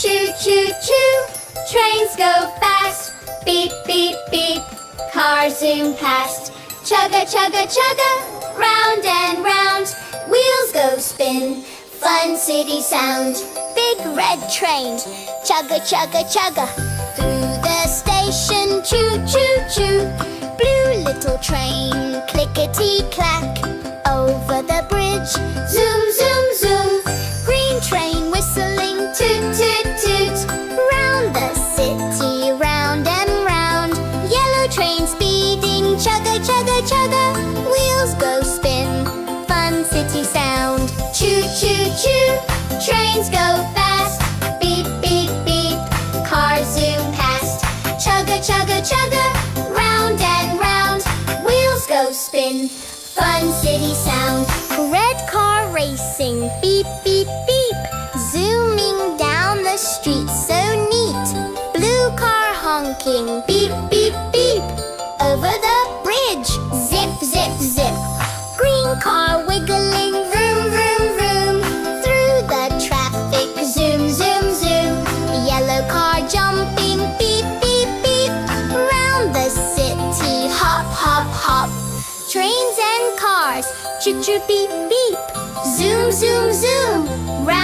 Choo, choo, choo. Trains go fast. Beep, beep, beep. Cars zoom past. Chugga, chugga, chugga. Round and round. Wheels go spin. Fun city sound. Big red train. Chugga, chugga, chugga. Through the station. Choo, choo, choo. Blue little train. Clickety clack. Over the bridge. Zoom, zoom, zoom. Green train whistling. Toot, toot, toot. Round the city. Round and round. Yellow train speeding. Chugga, chugga, chugga. Wheels go spin. Fun city sound. Choo, choo, choo. Trains go fast. Beep, beep, beep. Cars zoom past. Chugga, chugga, chugga. Round and round. Wheels go spin. Fun city sound. Red car racing. Beep, beep, beep. Zooming down the street so neat. Blue car honking. Beep, beep, beep. Over the bridge. Zip, zip, zip. Green car wiggling. Vroom, vroom, vroom. Through the traffic. Zoom, zoom, zoom. Yellow car jumping. Beep, beep, beep. Round the city. Hop, hop, hop. Trains and cars. Choo, choo, beep, beep. Zoom, zoom, zoom. Round